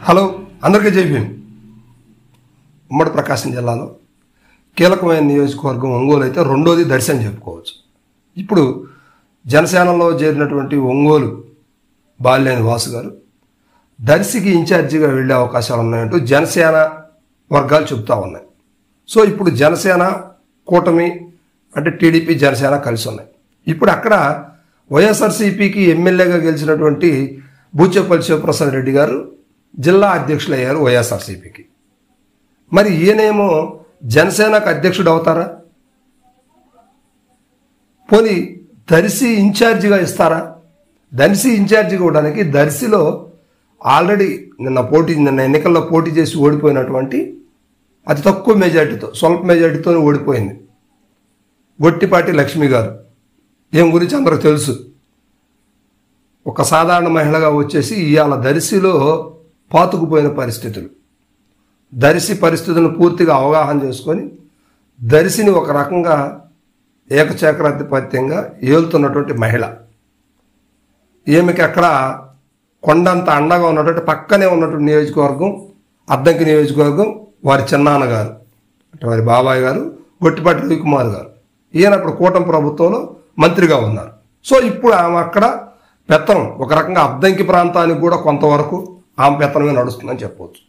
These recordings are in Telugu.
హలో, అందరికీ జై భీమ్. ఉమ్మడి ప్రకాశం జిల్లాలో కీలకమైన నియోజకవర్గం ఒంగోలు అయితే రెండోది దర్శి అని చెప్పుకోవచ్చు. ఇప్పుడు జనసేనలో చేరినటువంటి ఒంగోలు బాలినేని వాసు గారు దర్శికి ఇన్ఛార్జిగా వెళ్ళే అవకాశాలు ఉన్నాయంటూ జనసేన వర్గాలు చెబుతూ ఉన్నాయి. సో ఇప్పుడు జనసేన కూటమి అంటే టీడీపీ జనసేన కలిసి ఉన్నాయి. ఇప్పుడు అక్కడ వైఎస్ఆర్సీపీకి ఎమ్మెల్యేగా గెలిచినటువంటి బూచేపల్లి శివప్రసాద్ రెడ్డి గారు జిల్లా అధ్యక్షులు అయ్యారు వైఎస్ఆర్సీపీకి. మరి ఈయనేమో జనసేనకు అధ్యక్షుడు అవుతారా? పోనీ దర్శి ఇన్ఛార్జిగా ఇస్తారా? దర్శి ఇన్ఛార్జిగా ఇవ్వడానికి దర్శిలో ఆల్రెడీ నిన్న ఎన్నికల్లో పోటీ చేసి ఓడిపోయినటువంటి అతి తక్కువ మెజార్టీతో, స్వల్ప మెజార్టీతో ఓడిపోయింది గొట్టిపాటి లక్ష్మి గారు. ఏం గురించి అందరూ తెలుసు. ఒక సాధారణ మహిళగా వచ్చేసి ఇవాళ దర్శిలో పాతుకుపోయిన పరిస్థితులు, దర్శి పరిస్థితులను పూర్తిగా అవగాహన చేసుకొని దర్శిని ఒక రకంగా ఏకచక్రాధిపత్యంగా ఏలుతున్నటువంటి మహిళ. ఈమెకి అక్కడ కొండంత అండగా ఉన్నటువంటి పక్కనే ఉన్నటువంటి నియోజకవర్గం అద్దంకి నియోజకవర్గం వారి చిన్నాన్నగారు అంటే వారి బాబాయ్ గారు గొట్టిపాటి రవికుమార్ గారు. ఈయన అప్పుడు కూటమి ప్రభుత్వంలో మంత్రిగా ఉన్నారు. సో ఇప్పుడు ఆమె అక్కడ పెత్తనం ఒక రకంగా అద్దంకి ప్రాంతానికి కూడా కొంతవరకు ఆమె పెత్తనమే నడుస్తుందని చెప్పవచ్చు.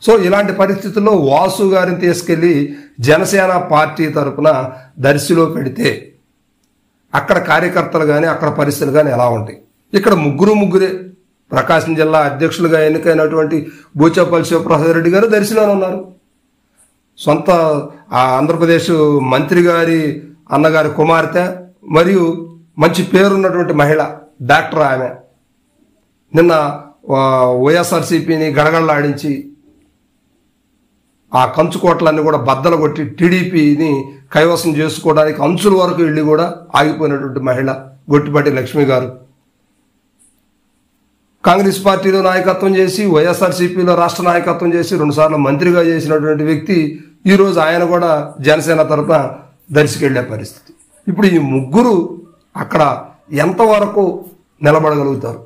సో ఇలాంటి పరిస్థితుల్లో వాసు గారిని తీసుకెళ్లి జనసేన పార్టీ తరఫున దర్శిలో పెడితే అక్కడ కార్యకర్తలు కానీ అక్కడ పరిస్థితులు కానీ ఎలా ఉంటాయి? ఇక్కడ ముగ్గురే ప్రకాశం జిల్లా అధ్యక్షులుగా ఎన్నికైనటువంటి బూచేపల్లి శివప్రసాద్ రెడ్డి గారు దర్శిలోనే ఉన్నారు. సొంత ఆంధ్రప్రదేశ్ మంత్రి గారి అన్నగారి కుమార్తె మరియు మంచి పేరున్నటువంటి మహిళ డాక్టర్ ఆమె. నిన్న వైఎస్ఆర్సీపీని గడగడలాడించి ఆ కంచుకోట్లన్నీ కూడా బద్దలు కొట్టి టీడీపీని కైవసం చేసుకోవడానికి అంచుల వరకు వెళ్ళి కూడా ఆగిపోయినటువంటి మహిళ గొట్టిపాటి లక్ష్మి గారు. కాంగ్రెస్ పార్టీలో నాయకత్వం చేసి వైఎస్ఆర్సీపీలో రాష్ట్ర నాయకత్వం చేసి 2 సార్లు మంత్రిగా చేసినటువంటి వ్యక్తి ఈరోజు ఆయన కూడా జనసేన తరఫున దర్శికి వెళ్ళే పరిస్థితి. ఇప్పుడు ఈ ముగ్గురు అక్కడ ఎంతవరకు నిలబడగలుగుతారు,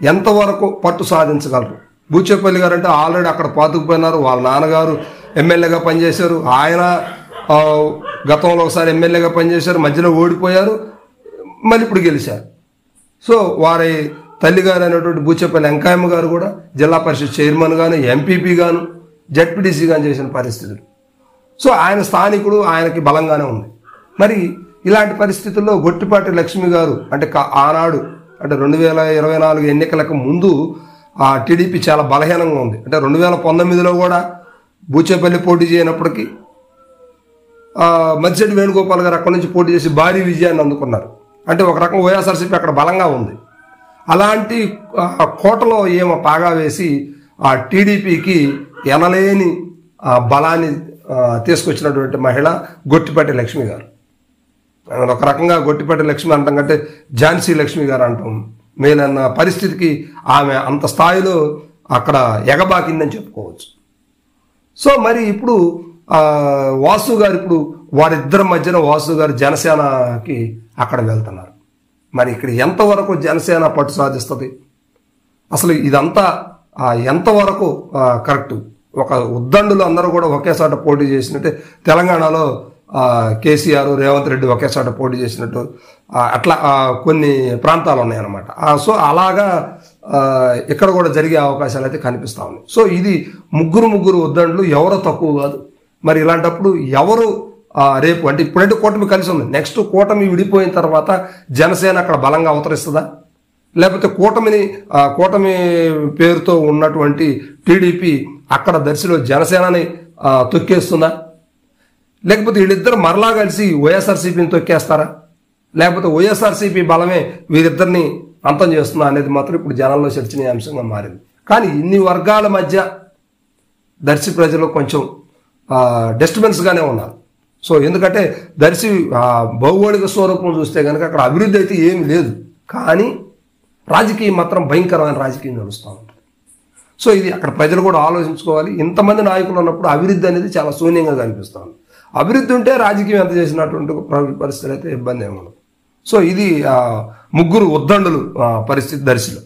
ఎంతవరకు పట్టు సాధించగలరు? బూచేపల్లి గారు అంటే ఆల్రెడీ అక్కడ పాతుకుపోయినారు. వాళ్ళ నాన్నగారు ఎమ్మెల్యేగా పనిచేశారు. ఆయన గతంలో ఒకసారి ఎమ్మెల్యేగా పనిచేశారు, మధ్యలో ఓడిపోయారు, మళ్ళీ ఇప్పుడు గెలిచారు. సో వారి తల్లిగారు అయినటువంటి బూచేపల్లి వెంకయ్యమ్మ గారు కూడా జిల్లా పరిషత్ చైర్మన్ గాను, ఎంపీపీ గాను, జడ్పీటీసీ గాను చేసిన పరిస్థితులు. సో ఆయన స్థానికుడు, ఆయనకి బలంగానే ఉంది. మరి ఇలాంటి పరిస్థితుల్లో గొట్టిపాటి లక్ష్మి గారు అంటే ఆనాడు అంటే 2024 ఎన్నికలకు ముందు ఆ టీడీపీ చాలా బలహీనంగా ఉంది. అంటే 2019లో కూడా బూచేపల్లి పోటీ చేయనప్పటికీ మద్దిశెట్టి వేణుగోపాల్ గారు అక్కడి నుంచి పోటీ చేసి భారీ విజయాన్ని అందుకున్నారు. అంటే ఒక రకంగా వైఎస్ఆర్సీపీ అక్కడ బలంగా ఉంది. అలాంటి కోటలో ఏమో పాగా వేసి ఆ టీడీపీకి ఎనలేని బలాన్ని తీసుకొచ్చినటువంటి మహిళ గొట్టిపాటి లక్ష్మి గారు. ఒక రకంగా గొట్టిపాటి లక్ష్మి అంటాం కంటే ఝాన్సీ లక్ష్మి గారు అంటాం మేలన్న పరిస్థితికి ఆమె అంత స్థాయిలో అక్కడ ఎగబాకిందని చెప్పుకోవచ్చు. సో మరి ఇప్పుడు వాసు గారు ఇప్పుడు వారిద్దరి మధ్యన వాసు గారు జనసేనకి అక్కడ వెళ్తున్నారు. మరి ఇక్కడ ఎంతవరకు జనసేన పట్టు సాధిస్తుంది? అసలు ఇదంతా ఎంతవరకు కరెక్ట్? ఒక ఉద్దండులు అందరూ కూడా ఒకేసాట పోటీ చేసినట్టే తెలంగాణలో కేసీఆర్, రేవంత్ రెడ్డి ఒకేసాట పోటీ చేసినట్టు అట్లా కొన్ని ప్రాంతాలు ఉన్నాయన్నమాట. సో అలాగా ఇక్కడ కూడా జరిగే అవకాశాలు అయితే కనిపిస్తూ ఉన్నాయి. సో ఇది ముగ్గురు ఉద్దండులు, ఎవరో తక్కువ కాదు. మరి ఇలాంటప్పుడు ఎవరు రేపు అంటే ఇప్పుడంటే కూటమి కలిసి ఉంది, నెక్స్ట్ కూటమి విడిపోయిన తర్వాత జనసేన అక్కడ బలంగా అవతరిస్తుందా? లేకపోతే కూటమి పేరుతో ఉన్నటువంటి టీడీపీ అక్కడ దర్శిలో జనసేనని తొక్కేస్తుందా? లేకపోతే వీళ్ళిద్దరు మరలా కలిసి వైఎస్ఆర్సీపీని తొక్కేస్తారా? లేకపోతే వైఎస్ఆర్సీపీ బలమే వీరిద్దరిని అంతం చేస్తుందా అనేది మాత్రం ఇప్పుడు జనాల్లో చర్చనీయాంశంగా మారింది. కానీ ఇన్ని వర్గాల మధ్య దర్శి ప్రజలు కొంచెం డిస్టర్బెన్స్గానే ఉన్నారు. సో ఎందుకంటే దర్శి భౌగోళిక స్వరూపం చూస్తే కనుక అక్కడ అభివృద్ధి అయితే ఏమీ లేదు, కానీ రాజకీయం మాత్రం భయంకరమైన రాజకీయం నడుస్తూ ఉంటుంది. సో ఇది అక్కడ ప్రజలు కూడా ఆలోచించుకోవాలి. ఇంతమంది నాయకులు ఉన్నప్పుడు అభివృద్ధి అనేది చాలా శూన్యంగా కనిపిస్తుంది. అభివృద్ధి ఉంటే రాజకీయం ఎంత చేసినటువంటి పరిస్థితులు అయితే ఇబ్బంది ఏమన్నా. సో ఇది ముగ్గురు ఉద్దండులు పరిస్థితి దర్శిలో.